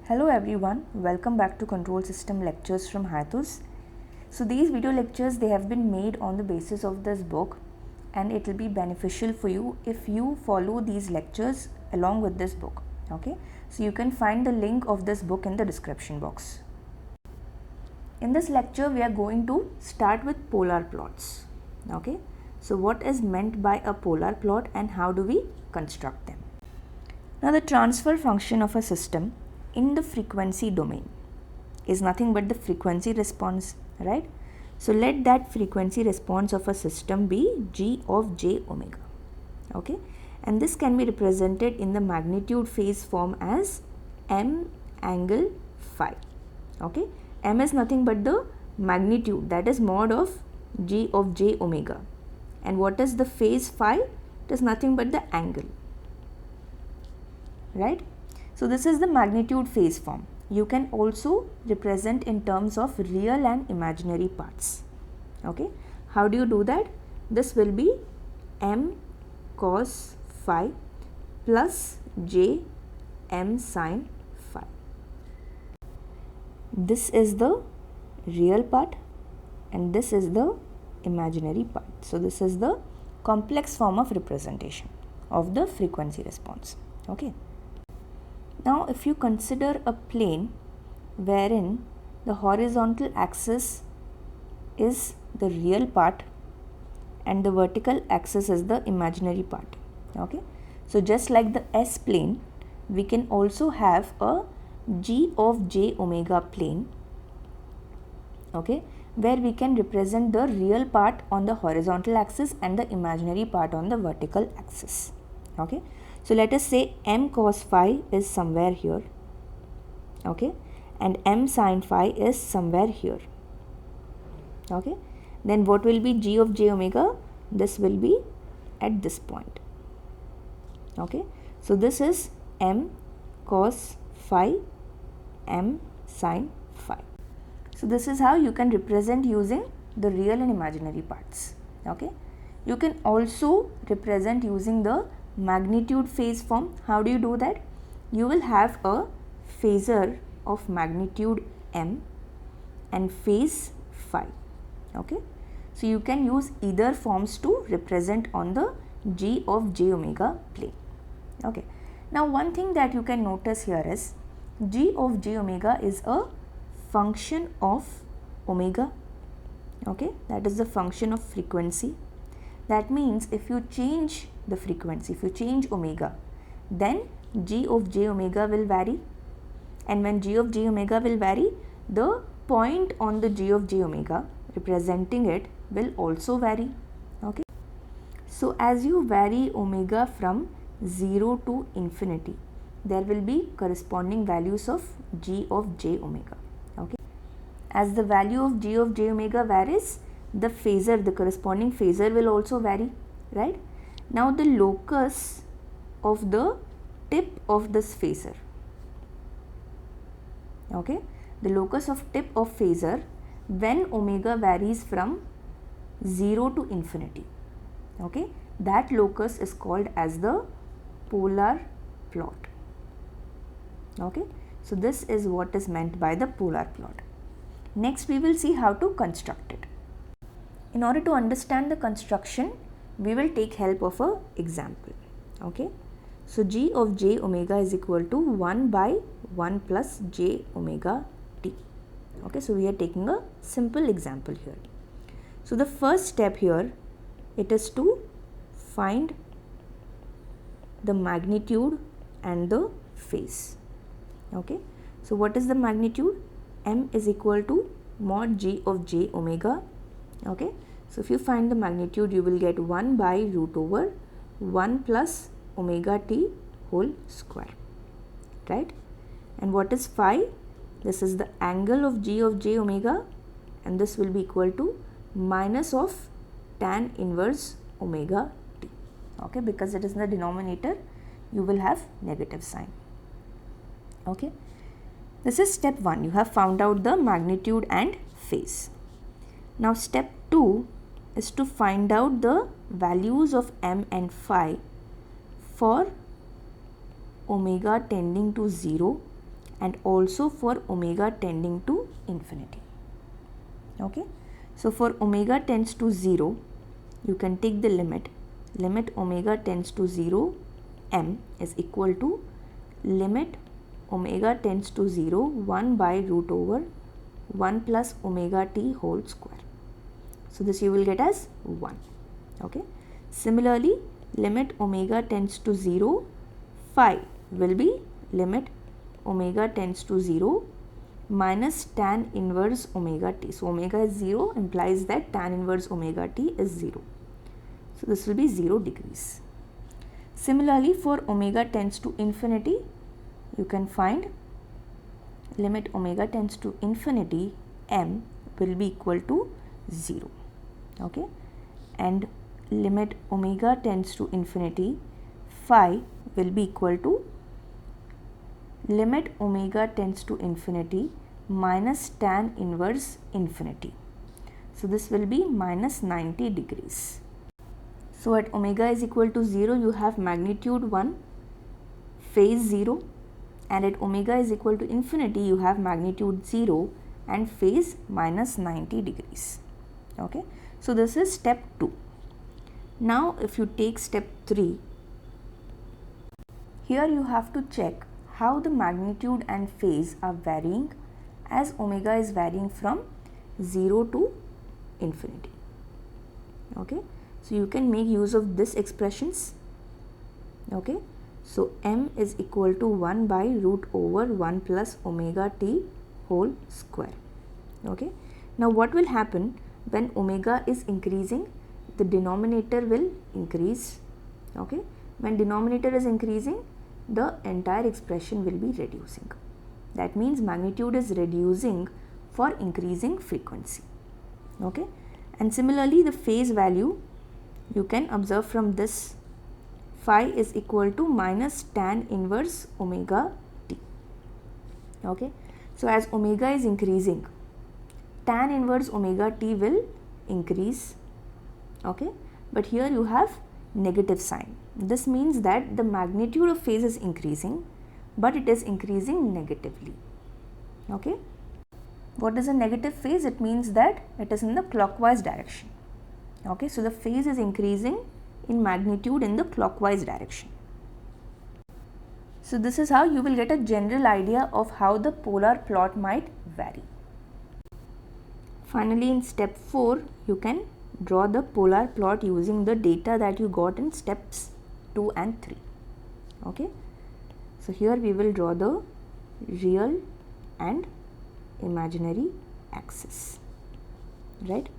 Hello everyone, welcome back to Control System lectures from Hiatuz. So these video lectures, they have been made on the basis of this book, and it will be beneficial for you if you follow these lectures along with this book. Okay, so you can find the link of this book in the description box. In this lecture we are going to start with polar plots. Okay, so what is meant by a polar plot and how do we construct them? Now the transfer function of a system in the frequency domain is nothing but the frequency response, right? So let that frequency response of a system be g of j omega. Okay, and this can be represented in the magnitude phase form as m angle phi. Okay, m is nothing but the magnitude, that is mod of g of j omega, and what is the phase phi? It is nothing but the angle, right? So this is the magnitude phase form. You can also represent in terms of real and imaginary parts. Okay, how do you do that? This will be m cos phi plus j m sin phi. This is the real part and this is the imaginary part. So this is the complex form of representation of the frequency response. Okay. Now if you consider a plane wherein the horizontal axis is the real part and the vertical axis is the imaginary part. Okay, so just like the S plane, we can also have a g of j omega plane, okay, where we can represent the real part on the horizontal axis and the imaginary part on the vertical axis. Okay, so let us say m cos phi is somewhere here, okay, and m sin phi is somewhere here. Okay, then what will be g of j omega? This will be at this point. Okay, so this is m cos phi, m sin phi. So this is how you can represent using the real and imaginary parts. Okay, you can also represent using the magnitude phase form. How do you do that? You will have a phasor of magnitude m and phase phi. Okay, so you can use either forms to represent on the g of j omega plane. Okay, now one thing that you can notice here is g of j omega is a function of omega. Okay, that is the function of frequency. That means if you change the frequency, if you change omega, then g of j omega will vary, and when g of j omega will vary, the point on the g of j omega representing it will also vary. Okay, so as you vary omega from 0 to infinity, there will be corresponding values of g of j omega. Okay, as the value of g of j omega varies, the phasor, the corresponding phasor will also vary, right? Now the locus of the tip of this phasor, okay, the locus of tip of phasor when omega varies from 0 to infinity, okay, that locus is called as the polar plot. Okay, so this is what is meant by the polar plot. Next we will see how to construct it. In order to understand the construction, we will take help of a example. Okay, so g of j omega is equal to 1 by 1 plus j omega t. Okay, so we are taking a simple example here. So the first step here, it is to find the magnitude and the phase. Okay, so what is the magnitude? M is equal to mod g of j omega. Okay, so if you find the magnitude, you will get 1 by root over 1 plus omega t whole square, right? And what is phi? This is the angle of g of j omega, and this will be equal to minus of tan inverse omega t. Okay, because it is in the denominator, you will have negative sign. Okay, this is step 1. You have found out the magnitude and phase. Now step 2 is to find out the values of m and phi for omega tending to 0 and also for omega tending to infinity. Okay, so for omega tends to 0, you can take the limit omega tends to 0 m is equal to limit omega tends to 0 1 by root over 1 plus omega t whole square. So this you will get as 1. Okay. Similarly, limit omega tends to 0 phi will be limit omega tends to 0 minus tan inverse omega t. So omega is 0 implies that tan inverse omega t is 0. So this will be 0 degrees. Similarly, for omega tends to infinity, you can find limit omega tends to infinity m will be equal to 0. Okay, and limit omega tends to infinity phi will be equal to limit omega tends to infinity minus tan inverse infinity. So this will be minus 90 degrees. So at omega is equal to 0, you have magnitude 1, phase 0, and at omega is equal to infinity, you have magnitude 0 and phase minus 90 degrees. Okay, so this is step 2. Now if you take step 3, here you have to check how the magnitude and phase are varying as omega is varying from 0 to infinity. Okay, so you can make use of this expressions. Okay, so m is equal to 1 by root over 1 plus omega t whole square. Okay, now what will happen when omega is increasing? The denominator will increase. Okay, when denominator is increasing, the entire expression will be reducing. That means magnitude is reducing for increasing frequency. Okay, and similarly the phase value you can observe from this, phi is equal to minus tan inverse omega t. Okay, so as omega is increasing, tan inverse omega t will increase. Okay, but here you have negative sign. This means that the magnitude of phase is increasing, but it is increasing negatively. Okay, what is a negative phase? It means that it is in the clockwise direction. Okay, so the phase is increasing in magnitude in the clockwise direction. So this is how you will get a general idea of how the polar plot might vary. Finally, in step 4, you can draw the polar plot using the data that you got in steps 2 and 3. Okay, so here we will draw the real and imaginary axis. Right,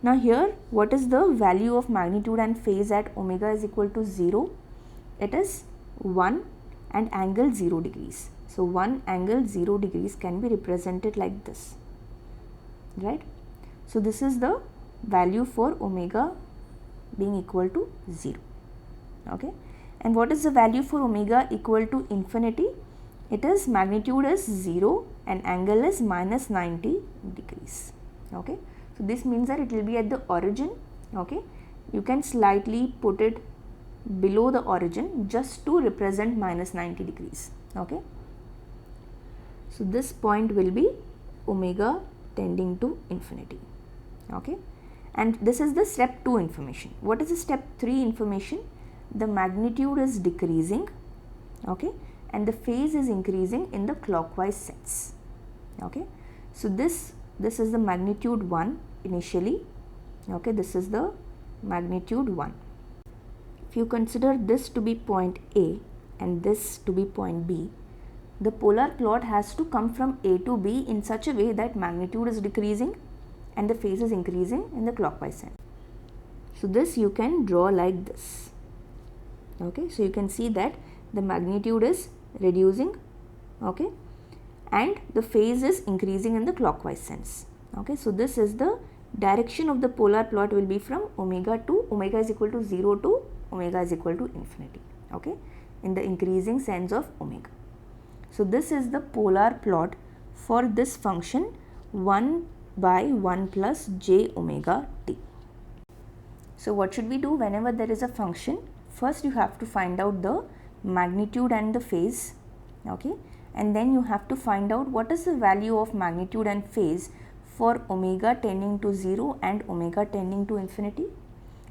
now here what is the value of magnitude and phase at omega is equal to 0? It is 1 and angle 0 degrees. So 1 angle 0 degrees can be represented like this. Right, so this is the value for omega being equal to 0. Okay, and what is the value for omega equal to infinity? It is magnitude is 0 and angle is minus 90 degrees. Okay, so this means that it will be at the origin. Okay, you can slightly put it below the origin just to represent minus 90 degrees. Okay, so this point will be omega tending to infinity. Okay, and this is the step 2 information. What is the step 3 information? The magnitude is decreasing. Okay, and the phase is increasing in the clockwise sense. Okay, so this is the magnitude 1 initially. Okay, this is the magnitude 1. If you consider this to be point A and this to be point B, the polar plot has to come from A to B in such a way that magnitude is decreasing and the phase is increasing in the clockwise sense. So this you can draw like this. Okay, so you can see that the magnitude is reducing, okay, and the phase is increasing in the clockwise sense. Okay, so this is the direction of the polar plot will be from omega to omega is equal to 0 to omega is equal to infinity. Okay, in the increasing sense of omega. So this is the polar plot for this function 1 by 1 plus j omega t. So what should we do whenever there is a function? First you have to find out the magnitude and the phase. Okay, and then you have to find out what is the value of magnitude and phase for omega tending to 0 and omega tending to infinity,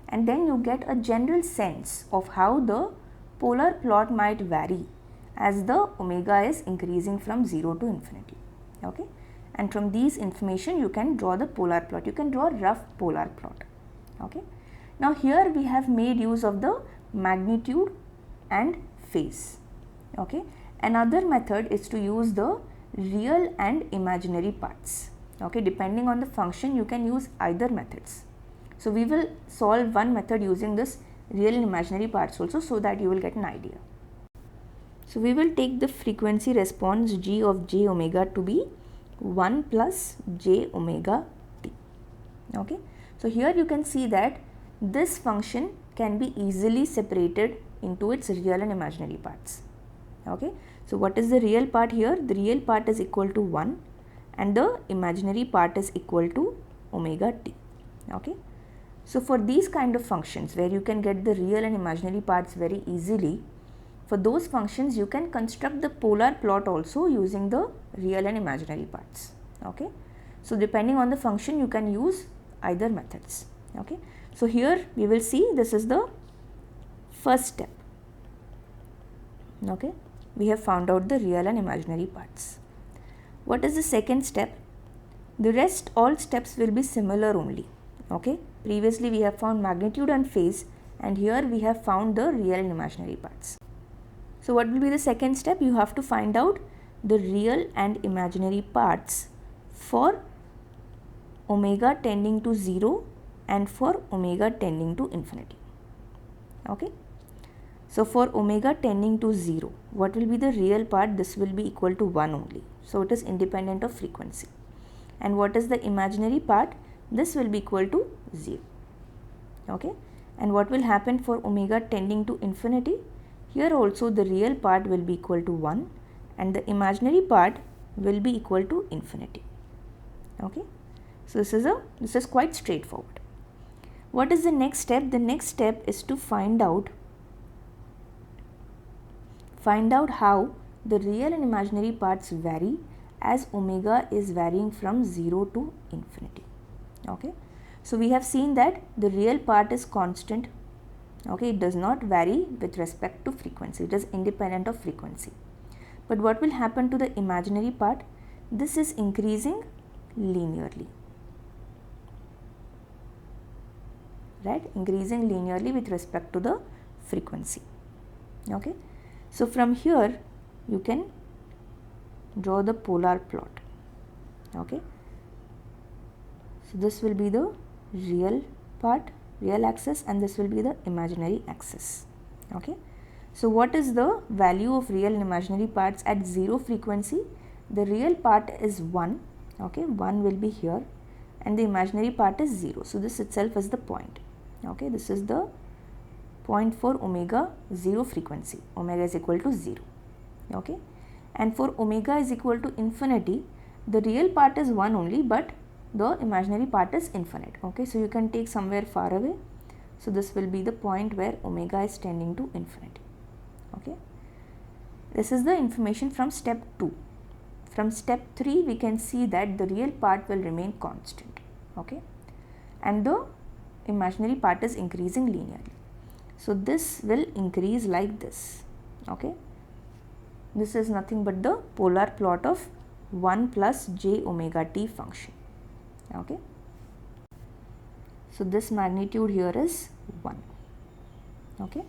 and then you get a general sense of how the polar plot might vary as the omega is increasing from 0 to infinity. Okay, and from these information you can draw the polar plot, you can draw a rough polar plot. Okay, now here we have made use of the magnitude and phase. Okay, another method is to use the real and imaginary parts. Okay, depending on the function you can use either methods. So we will solve one method using this real and imaginary parts also, so that you will get an idea. So we will take the frequency response g of j omega to be 1 plus j omega t. Okay, so here you can see that this function can be easily separated into its real and imaginary parts. Okay, so what is the real part here? The real part is equal to 1 and the imaginary part is equal to omega t. Okay, so for these kind of functions where you can get the real and imaginary parts very easily, for those functions you can construct the polar plot also using the real and imaginary parts. Okay, so depending on the function you can use either methods. Okay, so here we will see this is the first step. Okay, we have found out the real and imaginary parts. What is the second step? The rest all steps will be similar only. Okay, previously we have found magnitude and phase, and here we have found the real and imaginary parts. So what will be the second step? You have to find out the real and imaginary parts for omega tending to 0 and for omega tending to infinity. Okay, so for omega tending to 0, what will be the real part? This will be equal to 1 only, so it is independent of frequency. And what is the imaginary part? This will be equal to 0. Okay, and what will happen for omega tending to infinity? Here also the real part will be equal to 1 and the imaginary part will be equal to infinity. Okay, so this is quite straightforward. What is the next step? The next step is to find out how the real and imaginary parts vary as omega is varying from 0 to infinity. Okay, so we have seen that the real part is constant. Okay, it does not vary with respect to frequency, it is independent of frequency. But what will happen to the imaginary part? This is increasing linearly, right? Increasing linearly with respect to the frequency. Okay, so from here you can draw the polar plot. Okay, so this will be the real part, real axis, and this will be the imaginary axis. Okay, so what is the value of real and imaginary parts at 0 frequency? The real part is 1. Okay, 1 will be here and the imaginary part is 0. So this itself is the point. Okay, this is the point for omega 0 frequency. Omega is equal to 0. Okay, and for omega is equal to infinity, the real part is 1 only, but the imaginary part is infinite. Okay, so you can take somewhere far away. So this will be the point where omega is tending to infinity. Okay, this is the information from step 2. From step 3 we can see that the real part will remain constant. Okay, and the imaginary part is increasing linearly. So this will increase like this. Okay, this is nothing but the polar plot of 1 plus j omega t function. Okay, so this magnitude here is 1. Okay.